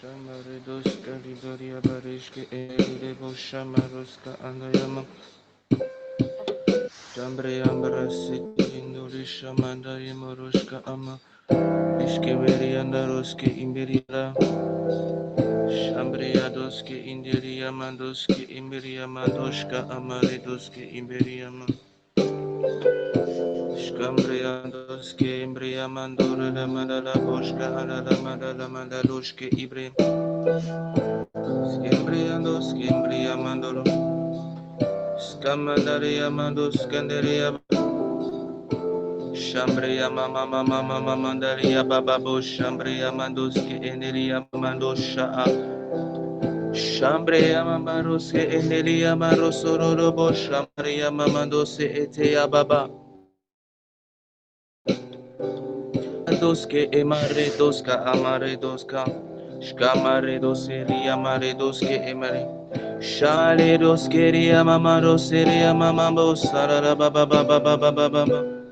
Shamaredoska Lidoria Barishke Eridebo Shamaroska Andayama Shambreambra City Induri Shamanda Yamoroshka Ama Ishke Verianda Roske Imbiriada Shambreadoske Indiria Mandoske Imbiria Mandoshka Amaridoske Imbiriama Shkambreandoske Imbria Mandora Madala Boshka Adala Madala Mandaloshke Ibre Skimbriandoske Imbria Mandolo Skamandaria Mandos Skandaria Shambria Mama Mama Mama Mandaria Bababo Shambria Mandoske Eneria Mandosha Shambria Mamaroske Eneria Marosorobo Shambria Mamandose Etea Baba Doske Emare Doska Amare Doska Shkamare Doseria Mare Doske Emare Shale Doskeria Mamaro Seria Mamabo Sarara Baba Baba Baba Baba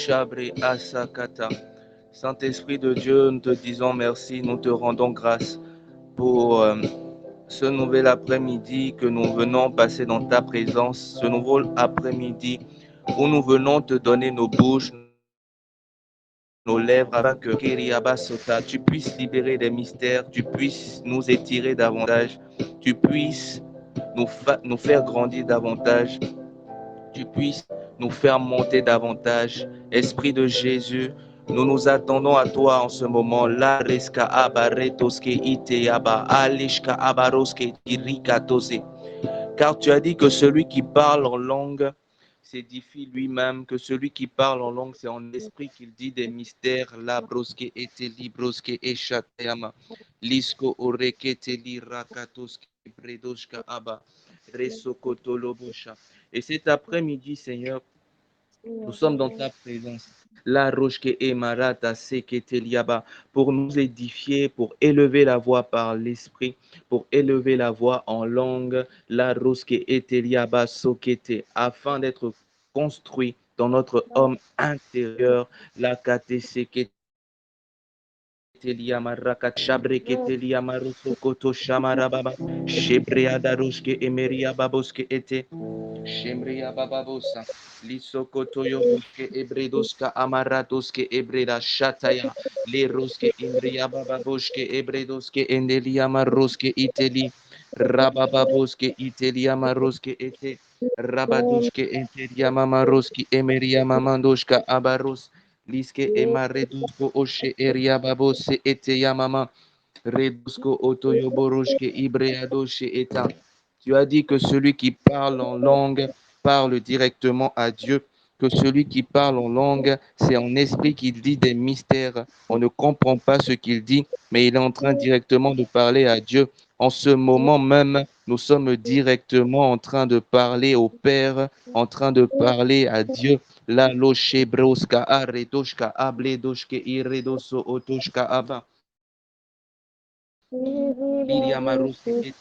Chabri Asakata. Saint-Esprit de Dieu, nous te disons merci, nous te rendons grâce pour ce nouvel après-midi que nous venons passer dans ta présence, ce nouveau après-midi où nous venons te donner nos bouches, nos lèvres, afin que Kiriabasota, tu puisses libérer des mystères, tu puisses nous étirer davantage, tu puisses nous faire grandir davantage, tu puisses nous faire monter davantage. Esprit de Jésus, nous nous attendons à toi en ce moment. La reska abaretoske iteaba alishka abaroske irikatose. Car tu as dit que celui qui parle en langue s'édifie lui-même, que celui qui parle en langue, c'est en esprit qu'il dit des mystères. La broske eteli broske eshatayama lisko oreketeli rakatoske bredoshka aba resokotolobosha. Et cet après-midi, Seigneur, nous sommes dans ta présence. La roche emarata seketeliaba pour nous édifier, pour élever la voix par l'esprit, pour élever la voix en langue. La roche eteliaba sokete afin d'être construit dans notre homme intérieur. La kate sekete Rakat Shabre Ketelia Maruso Koto Shamarababa Shebrea Darushke Emeria Baboske Ete Shemria Bababosa Lisokoto Yobuske Ebredoska Amaratoske Ebreda Shataya Leroske Imbria Bababoske Ebredoske Endelia Maroske Iteli Rabababoske Itelia Maroske Ete Rabadushke Entelia Mamaroski Emeria Mamandoshka Abaros Liske emaredusko oshe eria babose ete yamama redusko otoyoboroshke ibreadoshe eta. Tu as dit que celui qui parle en langue parle directement à Dieu, que celui qui parle en langue, c'est en esprit qu'il dit des mystères. On ne comprend pas ce qu'il dit, mais il est en train directement de parler à Dieu. En ce moment même, nous sommes directement en train de parler au Père, en train de parler à Dieu. La loche broska aretoshka abledoshke iredoso otoshka aba. Liria maruske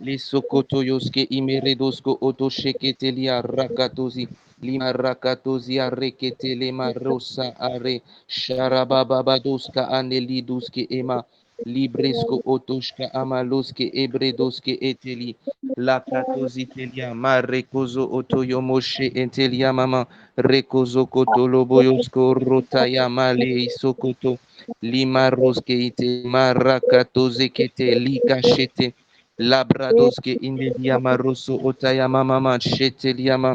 les sokotoyoske imeredosko otosheketelia rakatozi lima rakatozia reketele marosa are sharabababadoska aneliduske ema libresko otoshka amaloske ebredoske eteli la katozitelia marekozo otoyomoshe entelia mama rekozo kotoloboyosko rotaya male sokoto lima roske ite marakatoze kete likashete Labradoske indeliama rosso otayama mama sheteliama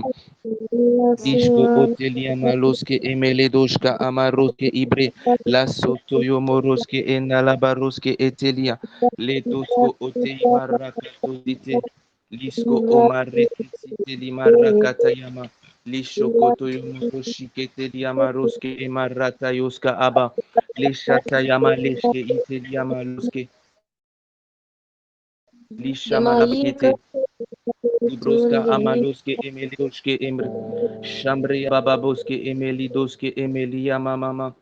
ishko oteliama loske emeledoshka amaroske ibre la sotoyo moroske enalabaroske etelia letosko oteyama rakatozite lisko omaretesite lima rakatayama Lishokoto yomokoshikete liamaroske emarata yoska aba. Lishata yamaleshke iteliamaloske. Lishamalabakete. Libroska amaloske emelidoske emre. Shambre bababoske emelidoske emelia mama.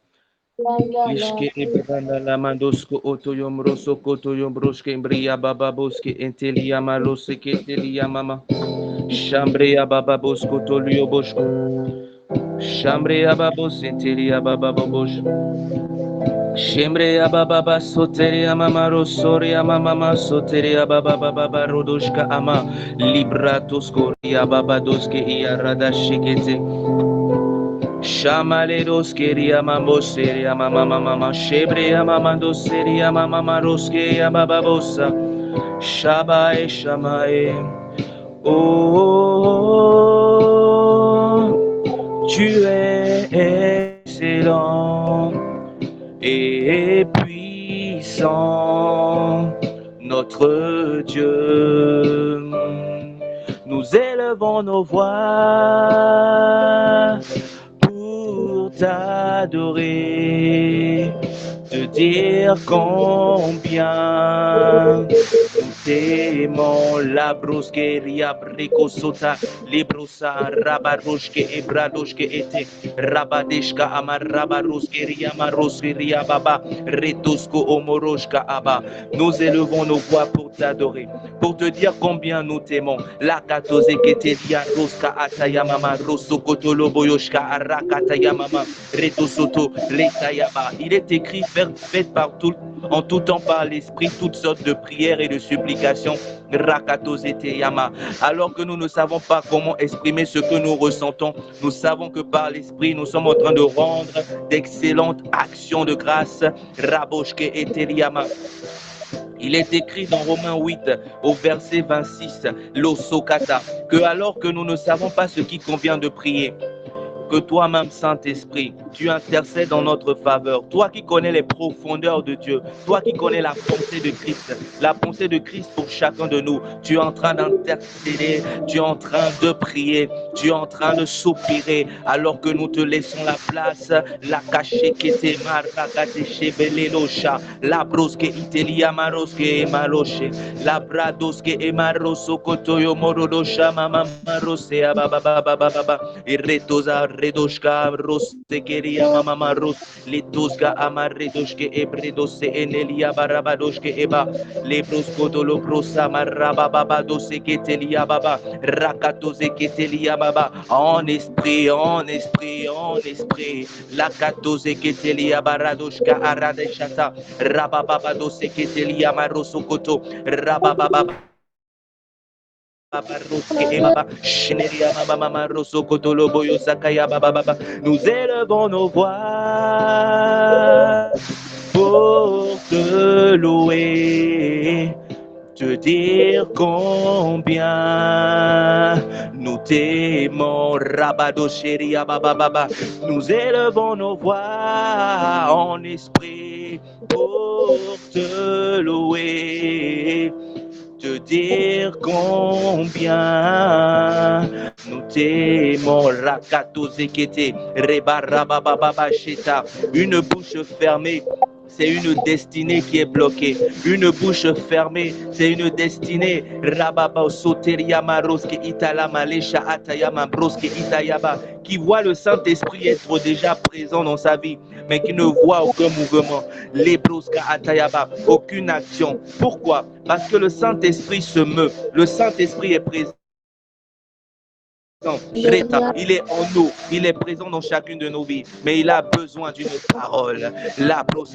Lishke ebranda lamandosko otoyom roso kotoyom broske embria bababoske entelia malose ketelia mama. Shambrea bababosko tolio bosko. Shambrea babos entelia bababosh. Shembrea bababa soteria mama rosoria mama soteria bababa rodoshka ama. Libratosko ria babadoske iarada shikete. Shamaleros keria mamboseria mama shebrea mamando seria mama roskeria bababosa shabae shamae. Oh, tu es excellent et puissant, notre Dieu. Nous élevons nos voix pour t'adorer, te dire combien nous t'aimons. La brosqueria bricosota, librosa, rabaroshke, ebradoshke ete, rabadeshka, amarabaroskeria, maroskeria, baba, retosco, omoroshka, abba. Nous élevons nos voix pour t'adorer, pour te dire combien nous t'aimons. La katose ketelia, roska, atayamama, rosokotolo, boyoshka, arakatayamama, retosoto, letayaba. Il est écrit, faites partout, en tout temps par l'esprit, toutes sortes de prières et de supplications. Rakatozete-yama. Alors que nous ne savons pas comment exprimer ce que nous ressentons, nous savons que par l'esprit, nous sommes en train de rendre d'excellentes actions de grâce. Raboshke eteliama. Il est écrit dans Romains 8 au verset 26, l'osokata, que alors que nous ne savons pas ce qui convient de prier, que toi-même, Saint-Esprit, tu intercèdes en notre faveur. Toi qui connais les profondeurs de Dieu, toi qui connais la pensée de Christ pour chacun de nous, tu es en train d'intercéder, tu es en train de prier, tu es en train de soupirer, alors que nous te laissons la place. La caché qui te marakate chevelelosha, la broske itelia maroske maloche, la bradoske emaroso kotoyo morodosha mama marose abababababa, iretoza redoshka rosekeria mama ros, letoska amaredoshke ebredose enelia barabadoshke eba, lebrosko dolo brosa marabababadose ketelia baba, rakatose ketelia baba, en esprit, la katose ketelia baradoshka aradeshata, rabababadose ketelia marosokoto, rabababa. Nous élevons nos voix pour te louer, te dire combien nous t'aimons. Rabado Sheria Baba. Nous élevons nos voix en esprit pour te louer, te dire combien nous t'aimons. Rakato Zekete, Reba Rabababa Sheta. Une bouche fermée, c'est une destinée qui est bloquée. Une bouche fermée, c'est une destinée. Rababa Soteria Maroske Italama Lesha Atayama Broske Itayaba, qui voit le Saint-Esprit être déjà présent dans sa vie, mais qui ne voit aucun mouvement. Lebroska Atayaba, aucune action. Pourquoi? Parce que le Saint-Esprit se meut. Le Saint-Esprit est présent. Il est en nous, il est présent dans chacune de nos vies, mais il a besoin d'une parole. Il a besoin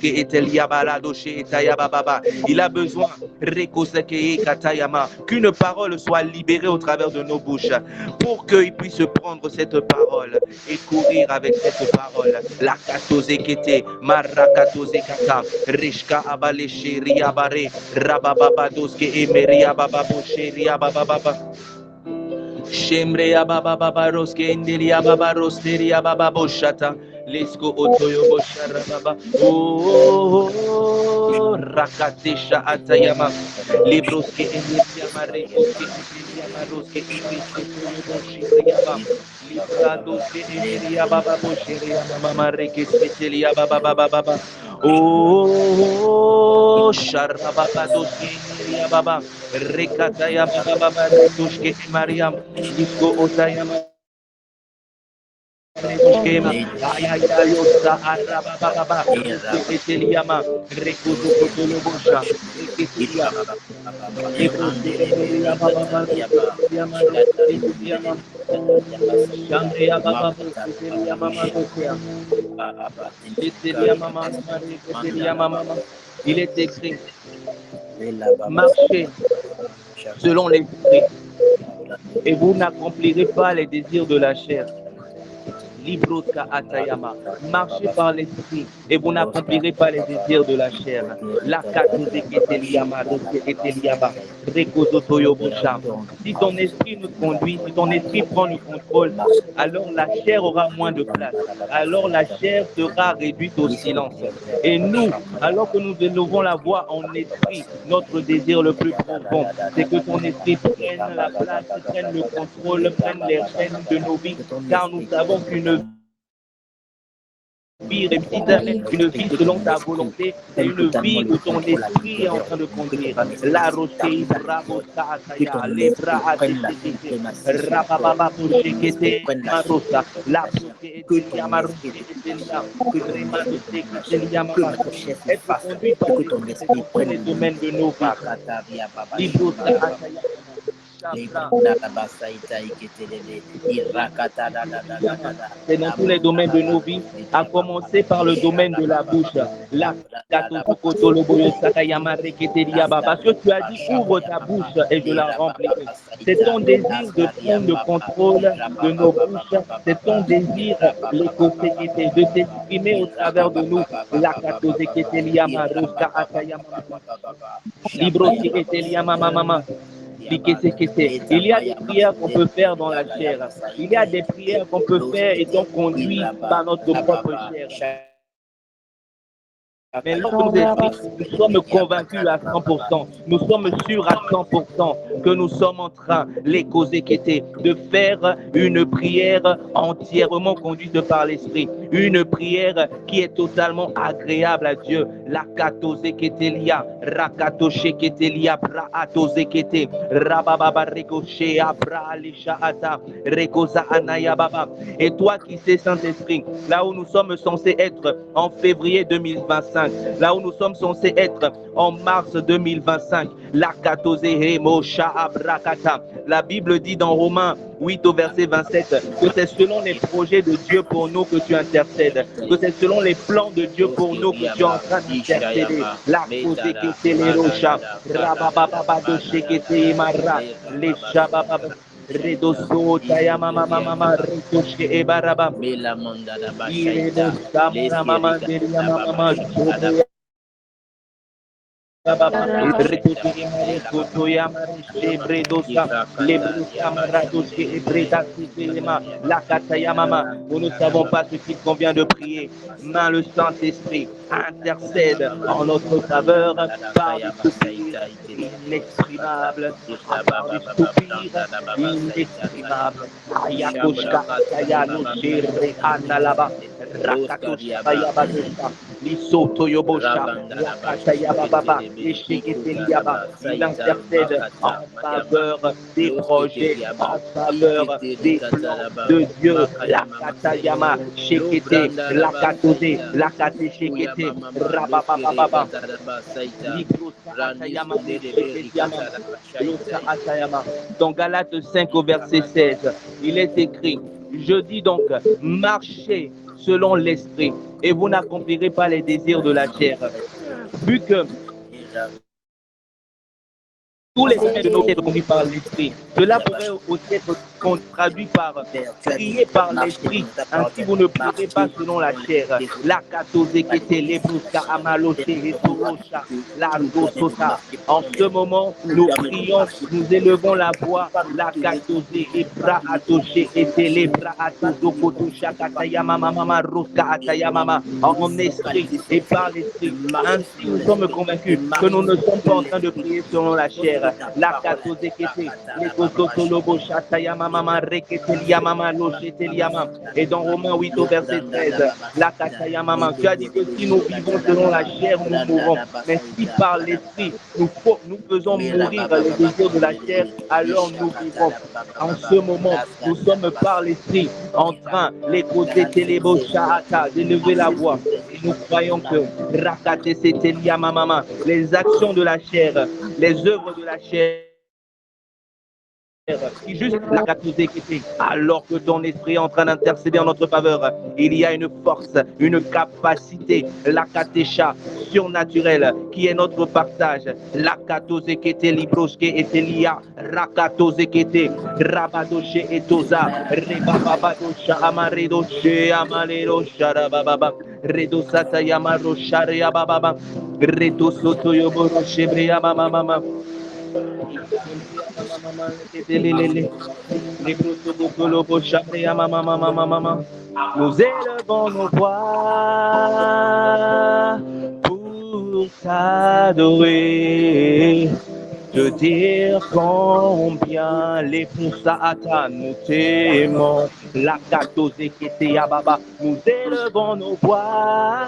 qu'une parole soit libérée au travers de nos bouches, pour qu'il puisse prendre cette parole et courir avec cette parole. La katozekete, marakatozekata, rishka abaleshe riabare, rabababadoske emeria bababoshe riabababa. Shemrea baba baba roske indelia baba rosteria baba boshata, lesko otoyo boshara baba. Oh, Rakatesha Atayama, Libroske Emilia Rekoske Emilia Maroske Ebeske Toyoboshi Briaba, Libradoske Emilia Baba Bosheria Mama Rekeske Telia Baba Baba Baba. Oh, Sharababadoske Emilia Baba, Rekataya Baba Baba Retoske Mariam, Isko Otayama. Ayayosa Arababa, Ekeliama, Rekuzo Kotolobosha, Ekelia, Lebroske Emelia Baba, Ekeliama, Ekeliama, Shangria Baba, Ekelia Mama, Ekelia Mama, Ekelia Mama. Il est écrit, marchez selon l'esprit, et vous n'accomplirez pas les désirs de la chair. Libroska Atayama, marchez par l'esprit et vous n'accomplirez pas les désirs de la chair. La Katozeketeliama, Rosketeliaba, Rekozotoyobosha. Si ton esprit nous conduit, si ton esprit prend le contrôle, alors la chair aura moins de place. Alors la chair sera réduite au silence. Et nous, alors que nous élevons la voix en esprit, notre désir le plus profond, c'est que ton esprit prenne la place, prenne le contrôle, prenne les rênes de nos vies, car nous savons qu'une vie réussite, une vie selon ta volonté, c'est une vie où ton esprit est en train de conduire. La roche, bravo, sataya, les bras à décéder, rabababa, pochekete, marosa, la pochekete, marosa, remando, sekete, mama. Être conduit par l'esprit, c'est dans tous les domaines de nos vies. Libro, sataya. C'est dans tous les domaines de nos vies, à commencer par le domaine de la bouche. Parce que tu as dit, ouvre ta bouche et je la remplirai. C'est ton désir de prendre le contrôle de nos bouches. C'est ton désir, de t'exprimer au travers de nous. La il y a des prières qu'on peut faire dans la chair. Il y a des prières qu'on peut faire étant conduits par notre propre chair. Mais lorsque nous sommes convaincus à 100%, nous sommes sûrs à 100% que nous sommes en train, les causes qu'étaient, de faire une prière entièrement conduite par l'Esprit. Une prière qui est totalement agréable à Dieu. La katozekitelia, rakatoshekitelia, praatozekete, rabababa rekoshe, abra alishaata, rekosa anayababa. Et toi qui sais, Saint-Esprit, là où nous sommes censés être en février 2025, là où nous sommes censés être en mars 2025, la Bible dit dans Romains 8 au verset 27 que c'est selon les projets de Dieu pour nous que tu intercèdes, que c'est selon les plans de Dieu pour nous que tu es en train d'intercéder. La cause qui les rochas, rabababa de shekete mara, les shabababa. Redoso tayama mama mama rekoshke ebaraba irebo samara mama deria mama mama nous ne savons pas ce qu'il convient de prier, mais le Saint-Esprit intercède en notre faveur par des soupirs inexprimables, par des soupirs inexprimables. Ayakoshka Ayano Shere Analaba Rakatoshka Bayabadosha Lisoto Yobosha Rakatayababa. Il intercède en faveur des projets, en faveur des plans de Dieu. La Katayama, Shekete, la Katose, la Kate Shekete, Rabababa, dans Galates 5 au verset 16, il est écrit, je dis donc, marchez selon l'esprit et vous n'accomplirez pas les désirs de la chair. Vu que tous les domaines de nos vies sont conduits par l'esprit, cela pourrait aussi être qu'on traduit par prier par l'esprit. Ainsi, vous ne prierez pas selon la chair. La katozekete, lebruska amaloche, etorocha, largosota. En ce moment, nous prions, nous élevons la voix. La katose, ebra atoche, ete lebra atozokoto, shakatayama mama, roska atayamama, en esprit et par l'esprit. Ainsi, nous sommes convaincus que nous ne sommes pas en train de prier selon la chair. La katozekete, lekosotolobo, shatayama mama, reketeliamama, locheteliama. Et dans Romains 8 au verset 13, la katayamama, tu as dit que si nous vivons selon la chair, nous mourrons. Mais si par l'esprit, nous faisons mourir les désirs de la chair, alors nous vivons. En ce moment, nous sommes par l'esprit en train, les côtés télébo shahata, d'élever la voix. Et nous croyons que rakate seteliamama, les actions de la chair, les œuvres de la chair, qui juste la capacité, alors que ton esprit est en train d'intercéder en notre faveur, il y a une force, une capacité, la katecha surnaturelle qui est notre partage. La katozekete libroske etelia, rakatozekete, rabadoche etoza, rebababadosha amaredoshe amaledosha rabababa, redosata yamaro sharia bababa, redosoto yoboro shebrea mama. Nous élevons nos voix pour t'adorer, te dire combien les Saata nous t'aimons. La katozekete yababa, nous élevons nos voix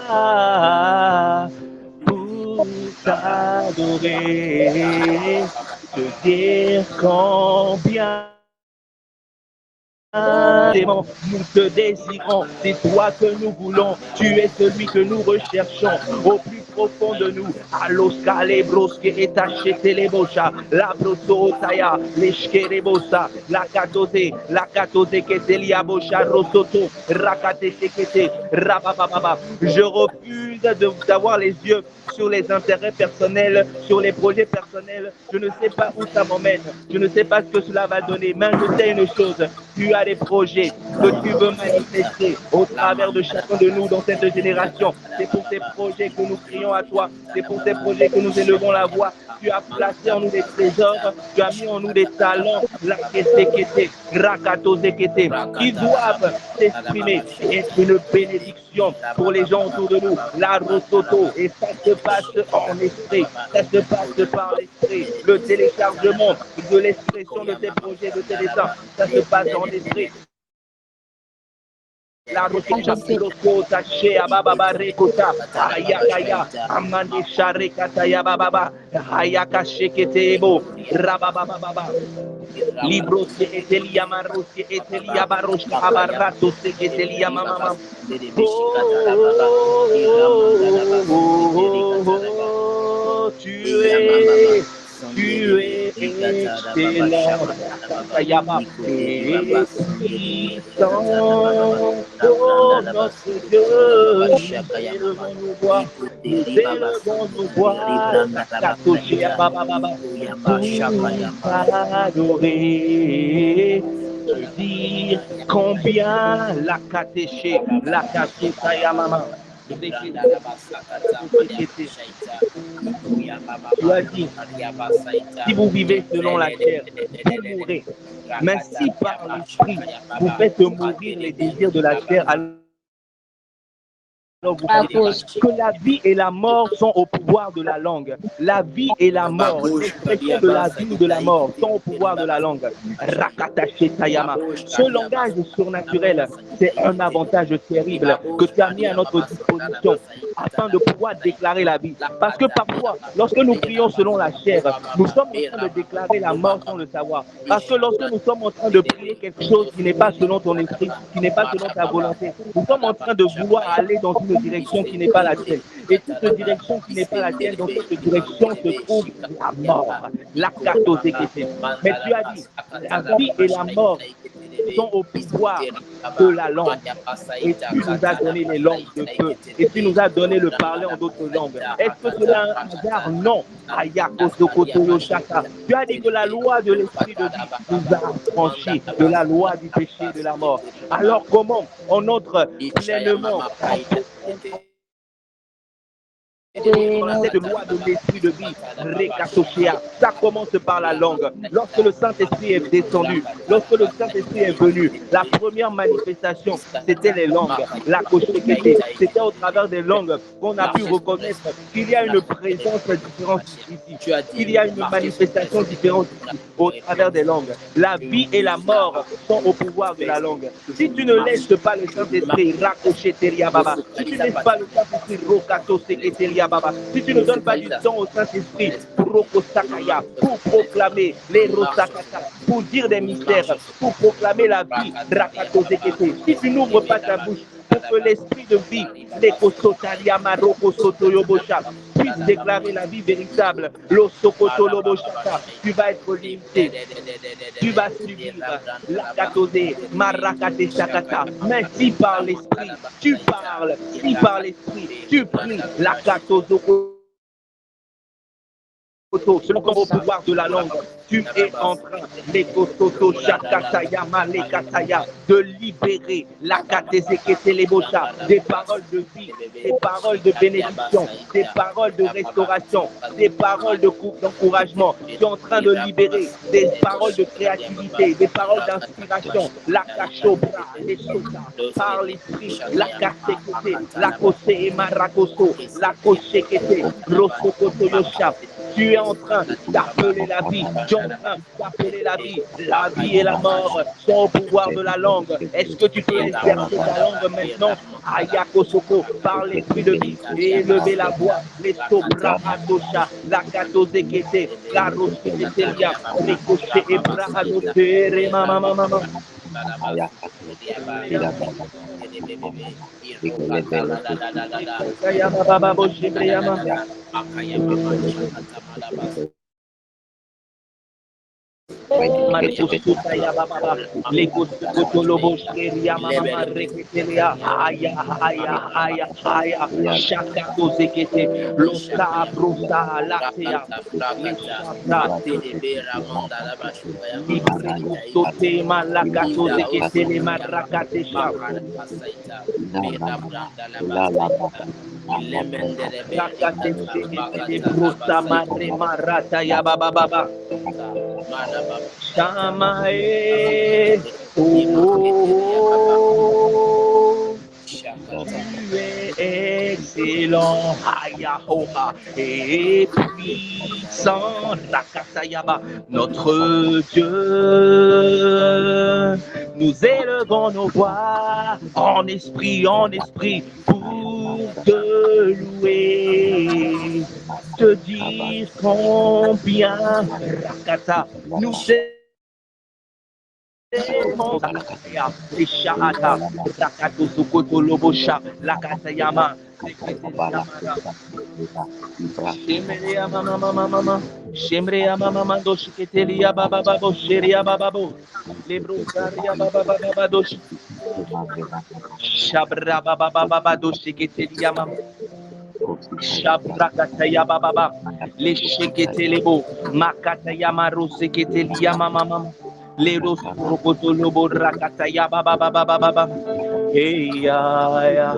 pour t'adorer, te dire combien nous te désirons, c'est toi que nous voulons, tu es celui que nous recherchons au plus profond de nous. Aloska lebroske etachete lebosha, la brosotaya, leshkerebosa, la katose ketelia bosha rosoto, rakate sekete, rabababa. Je refuse d'avoir les yeux sur les intérêts personnels, sur les projets personnels. Je ne sais pas où ça m'emmène, je ne sais pas ce que cela va donner, mais je sais une chose, tu as des projets que tu veux manifester au travers de chacun de nous dans cette génération. C'est pour ces projets que nous crions à toi, c'est pour ces projets que nous élevons la voix. Tu as placé en nous des trésors, tu as mis en nous des talents, qui doivent s'exprimer et être une bénédiction pour les gens autour de nous. La rosoto, et ça se passe en esprit, ça se passe par l'esprit. Le téléchargement de l'expression de tes projets, de tes dessins, ça se passe en esprit. La rocha pilota shea baba rekota ayakaya amande sharekata ya baba ayaka sheketebo rababa libro se etelia marosi etelia barosha abarato se etelia mama tu es excellent, Yama, et puissant, oh notre Dieu, nous élevons nos voix, Katoshi Baba, pour t'adorer, te dire combien la Kateche, la Katosa Yamama. Tu as dit, si vous vivez selon la chair, vous mourrez. Mais si par l'esprit, vous faites mourir les désirs de la chair, alors vous que la vie et la mort sont au pouvoir de la langue. La vie et la mort, l'expression de la vie ou de la mort sont au pouvoir de la langue. Ce langage surnaturel, c'est un avantage terrible que tu as mis à notre disposition afin de pouvoir déclarer la vie. Parce que parfois, lorsque nous prions selon la chair, nous sommes en train de déclarer la mort sans le savoir. Parce que lorsque nous sommes en train de prier quelque chose qui n'est pas selon ton esprit, qui n'est pas selon ta volonté, nous sommes en train de vouloir aller dans une direction qui n'est pas la tienne. Et toute direction qui n'est pas la tienne, dans cette direction se trouve la mort, la katozekete. Mais tu as dit, la vie et la mort sont au pouvoir de la langue. Et tu nous as donné les langues de feu. Et tu nous as donné le parler en d'autres langues. Est-ce que cela est un hasard? Non. Tu as dit que la loi de l'esprit de vie nous a affranchis de la loi du péché et de la mort. Alors comment on entre pleinement cette loi de l'esprit de vie, Rekatoshia, ça commence par la langue. Lorsque le Saint-Esprit est descendu, lorsque le Saint-Esprit est venu, la première manifestation, c'était les langues. La koshekete, c'était au travers des langues qu'on a pu reconnaître qu'il y a une présence différente ici, qu'il y a une manifestation différente ici, au travers des langues. La vie et la mort sont au pouvoir de la langue. Si tu ne laisses pas le Saint-Esprit, Rakosheteria Baba, si tu ne laisses pas le Saint-Esprit, Rokatoseketeria Baba, si tu ne donnes pas du temps au Saint-Esprit pour proclamer les Rosakata, pour dire des mystères, pour proclamer la vie, Rakatosekete, si tu n'ouvres pas ta bouche pour que l'esprit de vie, puisse déclarer la vie véritable, tu vas être limité, tu vas subir la katose, marakate sakata. Mais si par l'esprit, tu parles, si par l'esprit, tu pries, la katozoko. Selon comme au pouvoir de la langue, tu es en train de libérer la des paroles de vie, des paroles de bénédiction, des paroles de restauration, des paroles d'encouragement. Tu es en train de libérer des paroles de créativité, des paroles d'inspiration. La cachobra, les sotas, par l'esprit, la casekete, la kose et marakoso, la koshekete, rosokoto yosha. Tu es en train d'appeler la vie. Tu es en train d'appeler la vie. La vie et la mort sont au pouvoir de la langue. Est-ce que tu peux exercer ta langue maintenant? Ayakosoko, par l'esprit de vie. Et élever la voix. Les sobra adosha, la katozekete, la roseketelia, ricochet et bra adosere, mama. Marikusuta baba, Lekotolobo Sheria Mama Reketelia, Haya, Shakato Zekete, Losa Brusa, Latea, Sote Malakato Zekete, Marakatesha, Brusa Mare Marata Yababa. Shamae, tu es excellent, Hayahoha, et puissant, Rakatayaba, notre Dieu. Nous élevons nos voix en esprit, pour te louer, te dire combien, Rakata, nous Shahata, Rakato Sokoto Lobosha, Lakatayama, Shemrea mama, Shemrea mama doshiketelia baba babo, Sheria bababo, Lebrosaria baba dosh, Shabra baba doshiketelia mama. Shabrakataya baba, les sheketelebo, Makataya maroseketelia mama. Leros Rokotolobo Rakataya Baba. Hey ya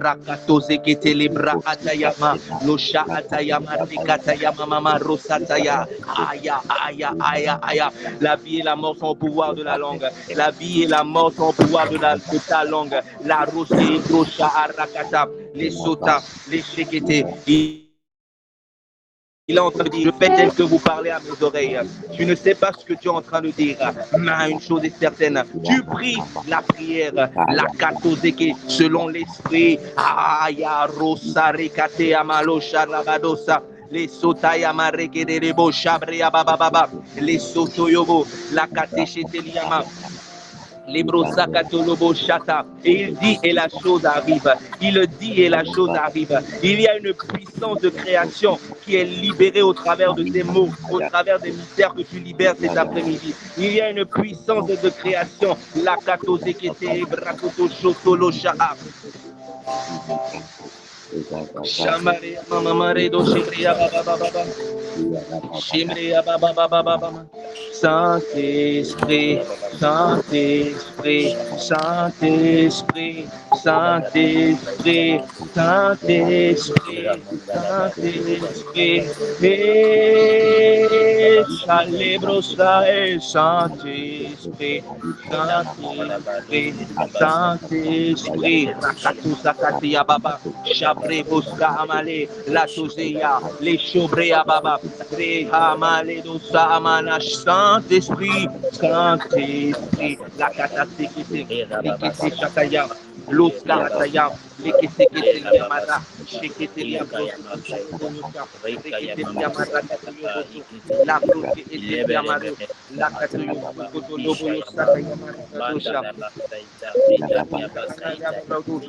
Rakatoze Ketelebra Atayama Losha Atayama Rekatayama Mama Rosataya aya. La vie et la mort sont au pouvoir de la langue. La vie et la mort sont au pouvoir de ta langue. La Rosé Brosha Arakata, les Sota, les Shekete. Il est en train de dire, je fais tel que vous parlez à mes oreilles. Tu ne sais pas ce que tu es en train de dire. Mais une chose est certaine, tu pries la prière, la katozeke, selon l'esprit. Aya rosa rekate amalo sharabadosa. Les sotaya mareke de rebo shabria baba. Les sotoyobo, la kateshete liama. Et il dit et la chose arrive. Il dit et la chose arrive. Il y a une puissance de création qui est libérée au travers de tes mots, au travers des mystères que tu libères cet après-midi. Il y a une puissance de création. La katozekete brakoto shotolo sha'a. Shamare mamamare do shibria baba baba. Shimria baba baba baba. Saint-Esprit, Saint-Esprit, Saint-Esprit, Saint-Esprit, Saint-Esprit, Saint-Esprit, et Chalebrosa et Saint-Esprit, Saint-Esprit, Saint-Esprit, Rakatousa Baba, Chabrebosca Amale, Latozea, les Chobrea Baba, Rehamale Dosa Amanash, Saint-Esprit, Saint-Esprit, la Katasekete, Likete Chataya, Loska Ataya, Lekesekete Yamara, Shekete Yabrosa, Rekete Yamara, la Broke et Yamaro, la Katoyo, Lobo Sakayamara, Dosha,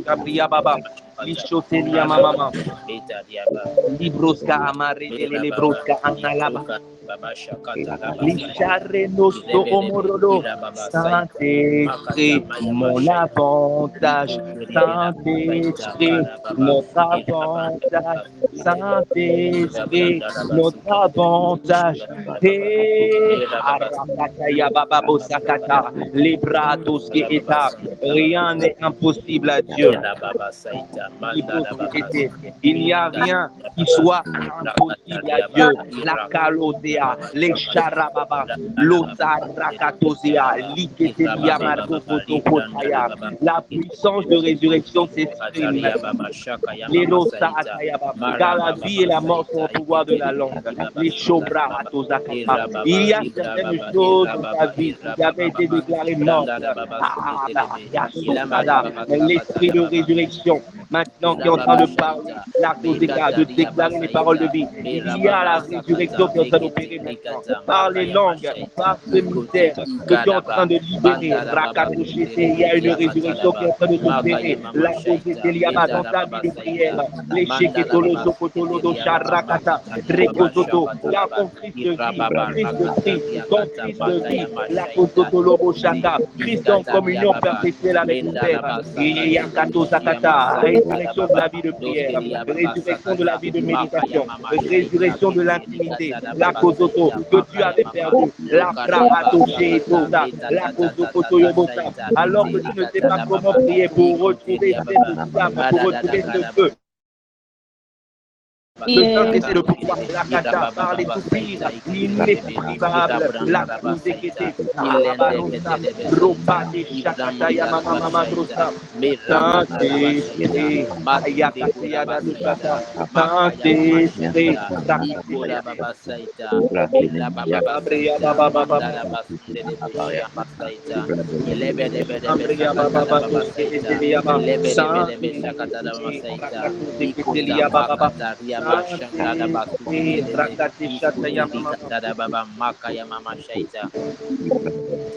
Gabriya Baba, Lishotelia Mama, Libroska Amare, Lebroska Analaba. Lichare nosto omorodo, Saint-Esprit, mon avantage, Saint-Esprit, notre avantage, Saint-Esprit, notre avantage. Et Arakataya Bababo Sakata, les bratos qui état, rien n'est impossible à Dieu. Il n'y a rien qui soit impossible à Dieu. La Kalosea, les Charababa, l'Osarakatosea, l'Iketelia Marokotokotaya. La puissance de résurrection s'exprime maintenant. Car la vie et la mort sont au pouvoir de la langue. Les Shobra Atosakapa. Il y a certaines choses dans ta vie qui avaient été déclarées mortes. L'esprit de résurrection, maintenant qui est en train de parler, la cause des cas, de déclarer les paroles de vie. Il y a la résurrection qui est en train d'opérer maintenant. Par les langues, par ce mystère que tu es en train de libérer. Il y a une résurrection qui est en train de s'opérer. La cause des liamas dans ta vie de prière. Les sheketolo, sokotolo, do sharakata, rekototo. Car ton Christ de vie, Christ de Christ, ton Christ de vie, la kototolo, boshaka. Christ en communion perpétuelle avec le Père. Et yakato zakata, résurrection de la vie de prière, résurrection de la vie de méditation, résurrection de l'intimité, la kozoto que tu avais perdu, la prahato sheetota, la kozokoto yobota, alors que tu ne sais pas comment prier pour retrouver cette flamme, pour retrouver ce feu. Le Saint-Esprit, le pouvoir, la kata, par les soupirs, l'inexprimable, la cruzekete, alabarosa, ropa de shakata yamama mama drosa, Saint-Esprit, ayakatea da dushata, Saint-Esprit, rakataya baba saita, mila baba bria baba baba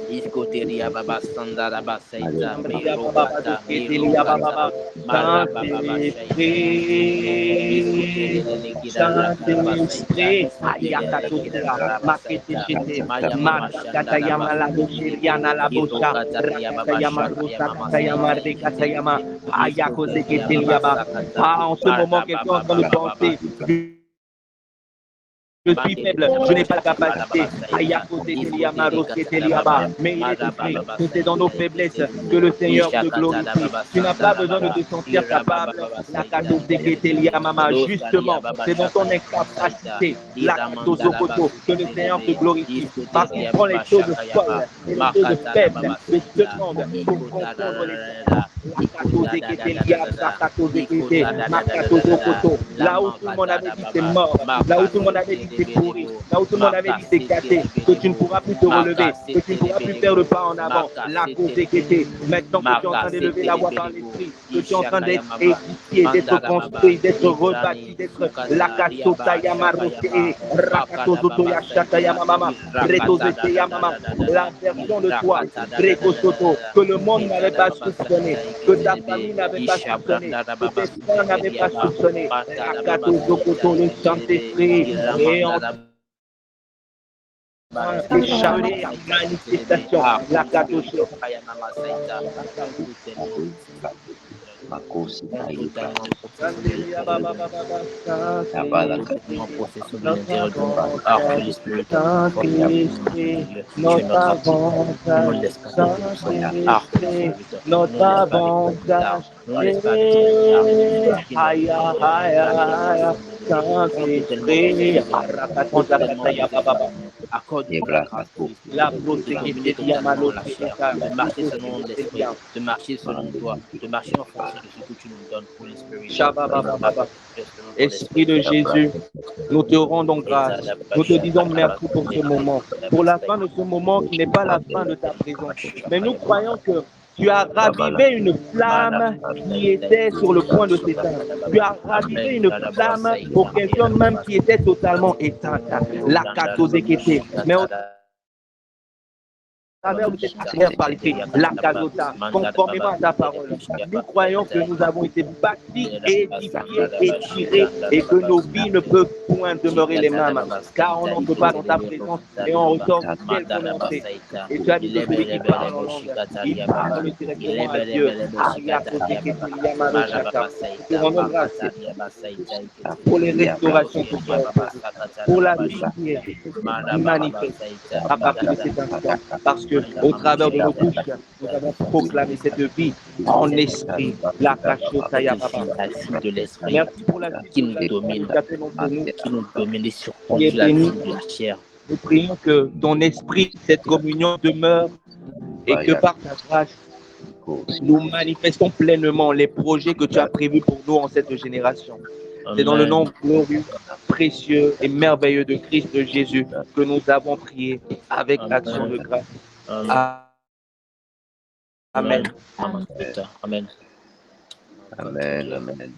Iskoteria baba sandara basaita merobata merobata maraba baba shaita iskoteria nikida basaita ayakatutera basaita maya mama shandara basaita irokataria baba shakaya mama saita iskoteria baba en ce moment, quelqu'un est en train de penser. Je suis faible, je n'ai pas la capacité. Mais il est écrit que c'est dans nos faiblesses que le Seigneur se glorifie. Tu n'as pas besoin de te sentir capable. Justement, c'est dans ton incapacité que le Seigneur se glorifie. Parce qu'il prend les choses folles, les choses faibles, les secondes pour comprendre les là où tout le monde avait dit c'est mort, là où tout le monde avait dit c'est pourri, là où tout le monde avait dit c'est gâté, que tu ne pourras plus te relever, que tu ne pourras plus faire le pas en avant. La cause est guettée. Maintenant que tu es en train d'élever la voix par l'esprit, que tu es en train d'être édifié, d'être construit, d'être rebâti, d'être la kasota yamarote, rakatozoto yashata yamama, retozete yamama, la version de toi, Soto, que le monde n'avait pas soupçonné, que ta famille n'avait pas soupçonné, que tes frères n'avaient pas soupçonné. Rakatozokoto, le Saint-Esprit, et en échappé à manifestation, la katoso. Makosi Taïba, notre avantage, la proséquité de marcher selon l'esprit, de marcher selon toi, de marcher en fonction de ce que tu nous donnes pour l'esprit. Esprit de Jésus, nous te rendons grâce. Nous te disons merci pour ce moment, pour la fin de ce moment qui n'est pas la fin de ta présence. Mais nous croyons que tu as ravivé une flamme qui était sur le point de s'éteindre. Tu as ravivé une flamme pour quelqu'un même qui était totalement éteinte. La katozekete. Mais travers de cette prière par l'écrit, la casota, conformément à ta parole. Nous croyons que nous avons été bâtis, édifiés, étirés et que nos vies ne peuvent point demeurer les mêmes, car on n'entre pas dans ta présence et on ressort tel qu'on est entré. Et tu as dit que celui qui parle en langue, il parle directement à Dieu. Nous te rendons grâce pour les restaurations que tu as faites, pour la vie qui est manifeste à partir de cet instant. Parce que au travers de nos bouches, nous avons proclamé cette vie en esprit. La cachotaya papa. De l'esprit Merci pour la vie qui nous domine, qui nous domine et surconduit la vie de la chair. Nous prions que ton esprit, cette communion demeure et que par ta grâce, nous manifestons pleinement les projets que tu as prévus pour nous en cette génération. C'est dans le nom glorieux, précieux et merveilleux de Christ Jésus que nous avons prié avec action de grâce. Amen. Amen. Amen. Amen.